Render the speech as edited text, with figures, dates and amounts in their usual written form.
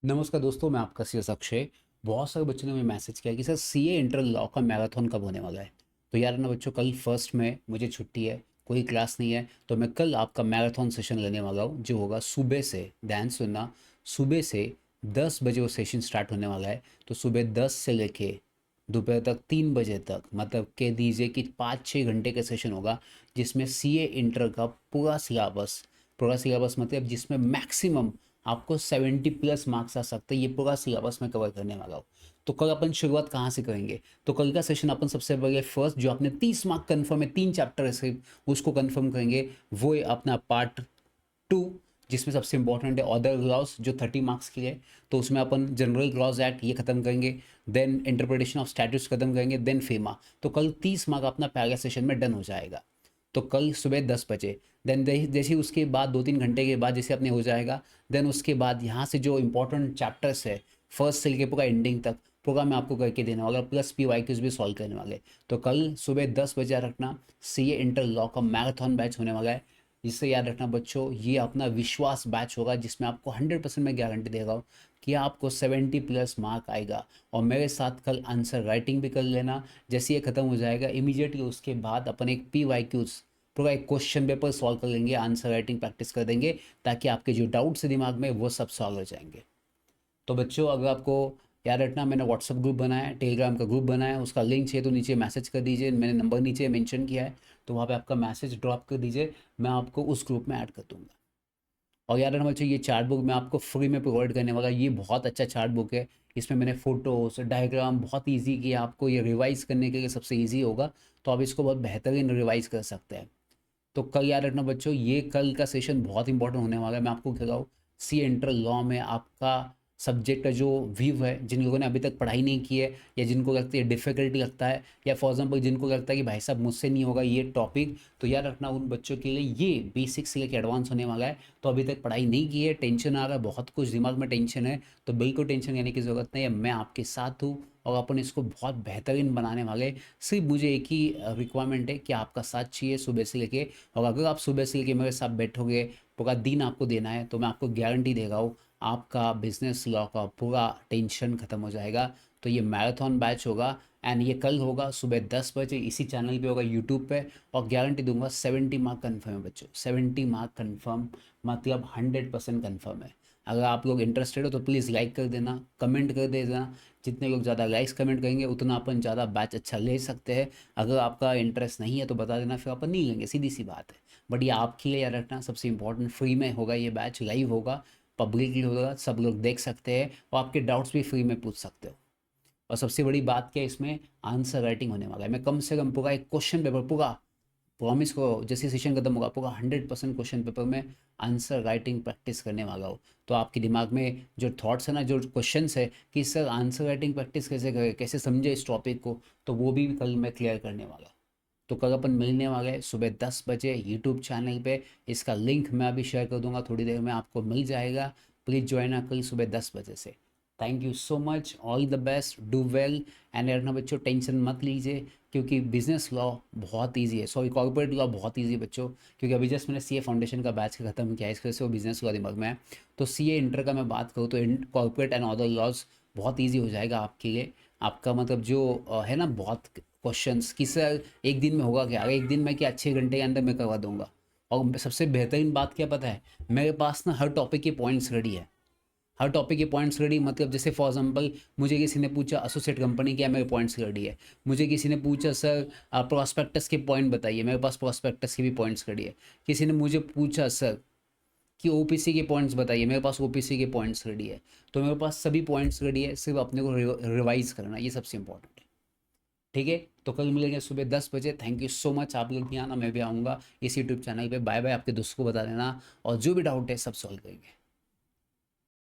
नमस्कार दोस्तों, मैं आपका सी एस अक्षय। बहुत सारे बच्चों ने मुझे मैसेज किया कि सर सीए इंटर लॉ का मैराथन कब होने वाला है। तो यार ना बच्चों, कल फर्स्ट में मुझे छुट्टी है, कोई क्लास नहीं है, तो मैं कल आपका मैराथन सेशन लेने वाला हूँ जो होगा सुबह से। ध्यान सुनना, सुबह से 10 बजे वो सेशन स्टार्ट होने वाला है। तो सुबह 10 से लेके दोपहर तक 3 बजे तक, मतलब कह दीजिए कि 5-6 घंटे का सेशन होगा, जिसमें सीए इंटर का पूरा सिलेबस मतलब जिसमें मैक्सिमम आपको 70+ मार्क्स आ सकते हैं, ये पूरा सिलेबस में कवर करने वाला हूँ। तो कल अपन शुरुआत कहाँ से करेंगे? तो कल का सेशन अपन सबसे पहले फर्स्ट जो आपने 30 मार्क कन्फर्म है, 3 चैप्टर है सिर्फ, उसको कन्फर्म करेंगे। वो है अपना पार्ट 2, जिसमें सबसे इंपॉर्टेंट है अदर लॉज जो 30 मार्क्स की है। तो उसमें अपन जनरल लॉज एक्ट ये खत्म करेंगे, देन इंटरप्रिटेशन ऑफ स्टैट्यूट्स खत्म करेंगे, देन फेमा। तो कल 30 मार्क अपना पहले सेशन में डन हो जाएगा। तो कल सुबह 10 बजे, देन जैसे उसके बाद 2-3 घंटे के बाद जैसे अपने हो जाएगा, देन उसके बाद यहाँ से जो इंपॉर्टेंट चैप्टर्स है फर्स्ट से लेके पूरा एंडिंग तक पूरा मैं आपको करके देने वाला, प्लस PYQs भी सॉल्व करने वाले। तो कल सुबह 10 बजे रखना, सीए इंटर लॉ का मैराथन बैच होने वाला है। जिससे याद रखना बच्चों, ये अपना विश्वास बैच होगा जिसमें आपको 100% मैं गारंटी दे रहा हूँ कि आपको 70+ मार्क आएगा। और मेरे साथ कल आंसर राइटिंग भी कर लेना। जैसे ये खत्म हो जाएगा इमीडिएटली उसके बाद अपन एक PYQs पूरा एक क्वेश्चन पेपर सॉल्व कर लेंगे, आंसर राइटिंग प्रैक्टिस कर देंगे, ताकि आपके जो डाउट्स है दिमाग में वो सब सॉल्व हो जाएंगे। तो बच्चों, अगर आपको याद रखना, मैंने व्हाट्सअप ग्रुप बनाया है, टेलीग्राम का ग्रुप बनाया है, उसका लिंक चाहिए तो नीचे मैसेज कर दीजिए, मैंने नंबर नीचे मेंशन किया है, तो वहाँ पे आपका मैसेज ड्रॉप कर दीजिए, मैं आपको उस ग्रुप में ऐड कर दूंगा। और याद रखना बच्चों, ये चार्ट बुक मैं आपको फ्री में प्रोवाइड करने वाला, ये बहुत अच्छा चार्ट बुक है। इसमें मैंने फ़ोटोज़ डायग्राम बहुत ईजी किया, आपको ये रिवाइज़ करने के लिए सबसे ईजी होगा। तो आप इसको बहुत बेहतरीन रिवाइज़ कर सकते हैं। तो कल याद रखना बच्चों, ये कल का सेशन बहुत इंपॉर्टेंट होने वाला है। मैं आपको कह रहा हूँ, सी एंटर लॉ में आपका सब्जेक्ट का जो व्यू है, जिन लोगों ने अभी तक पढ़ाई नहीं की है, या जिनको लगती है डिफ़िकल्टी लगता है, या फॉर एग्जाम्पल जिनको लगता है कि भाई साहब मुझसे नहीं होगा ये टॉपिक, तो याद रखना उन बच्चों के लिए ये बेसिक से लेकर एडवांस होने वाला है। तो अभी तक पढ़ाई नहीं की है, टेंशन आ रहा है, बहुत कुछ दिमाग में टेंशन है, तो बिल्कुल टेंशन लेने की ज़रूरत नहीं है, मैं आपके साथ हूँ। और अपन इसको बहुत बेहतरीन बनाने वाले हैं। सिर्फ मुझे एक ही रिक्वायरमेंट है कि आपका साथ चाहिए सुबह से लेके। और अगर आप सुबह से लेके मेरे साथ बैठोगे, पूरा दिन आपको देना है, तो मैं आपको गारंटी दे रहा हूँ, आपका बिजनेस लॉ का पूरा टेंशन खत्म हो जाएगा। तो ये मैराथन बैच होगा, एंड ये कल होगा सुबह 10 बजे, इसी चैनल पे होगा, यूट्यूब पे। और गारंटी दूंगा 70 मार्क कन्फर्म है बच्चों, 70 मार्क कन्फर्म, मतलब 100% कन्फर्म है। अगर आप लोग इंटरेस्टेड हो तो प्लीज़ लाइक कर देना, कमेंट कर देना। जितने लोग ज़्यादा लाइक्स कमेंट करेंगे उतना अपन ज़्यादा बैच अच्छा ले सकते हैं। अगर आपका इंटरेस्ट नहीं है तो बता देना, फिर अपन नहीं लेंगे, सीधी सी बात है। बट ये आपके लिए याद रखना सबसे इंपॉर्टेंट, फ्री में होगा ये बैच, लाइव होगा, पब्लिकली होगा, सब लोग देख सकते हैं, और आपके डाउट्स भी फ्री में पूछ सकते हो। और सबसे बड़ी बात क्या है, इसमें आंसर राइटिंग होने वाला है। मैं कम से कम पूरा एक क्वेश्चन पेपर पूरा, प्रॉमिस को, जैसे सेशन खत्म होगा पूरा 100% क्वेश्चन पेपर में आंसर राइटिंग प्रैक्टिस करने वाला हो। तो आपके दिमाग में जो थॉट्स है ना, जो क्वेश्चंस है कि सर आंसर राइटिंग प्रैक्टिस कैसे करें, कैसे समझे इस टॉपिक को, तो वो भी कल मैं क्लियर करने वाला हूँ। तो कल अपन मिलने वाले हैं सुबह 10 बजे यूट्यूब चैनल पे। इसका लिंक मैं अभी शेयर कर दूंगा, थोड़ी देर में आपको मिल जाएगा। प्लीज़ ज्वाइन कल सुबह 10 बजे से। Thank you so much, all the best, do well. And रखना बच्चों, टेंशन मत लीजिए, क्योंकि बिजनेस लॉ बहुत इजी है, सॉरी कॉर्पोरेट लॉ बहुत इजी है बच्चों। क्योंकि अभी जस्ट मैंने सीए फाउंडेशन का बैच ख़त्म किया है, इस वजह से वो बिजनेस लॉ दिमाग में है। तो सीए इंटर का मैं बात करूँ तो कॉर्पोरेट एंड अदर लॉज बहुत ईजी हो जाएगा आपके लिए। आपका मतलब जो है ना, बहुत क्वेश्चंस कि सर एक दिन में होगा क्या, अगर एक दिन में क्या 6 घंटे के अंदर मैं करवा दूंगा। और सबसे बेहतरीन बात क्या पता है, मेरे पास ना हर टॉपिक के पॉइंट्स रेडी है। हर टॉपिक के पॉइंट्स रेडी, मतलब जैसे फॉर एग्जांपल मुझे किसी ने पूछा एसोसिएट कंपनी क्या, मेरे पॉइंट्स रेडी है। मुझे किसी ने पूछा सर प्रोस्पेक्टस के पॉइंट बताइए, मेरे पास प्रोस्पेक्टस के भी पॉइंट्स रेडी है। किसी ने मुझे पूछा सर कि ओपीसी के पॉइंट्स बताइए, मेरे पास ओपीसी के पॉइंट्स रेडी है। तो मेरे पास सभी पॉइंट्स रेडी है, सिर्फ अपने को रिवाइज करना, ये सबसे इंपॉर्टेंट है। ठीक है, तो कल मिलेंगे सुबह 10 बजे। थैंक यू सो मच, आप लोग भी आना, मैं भी आऊँगा इस यूट्यूब चैनल पे। बाय बाय, आपके दोस्तों को बता देना, और जो भी डाउट है सब सॉल्व करेंगे।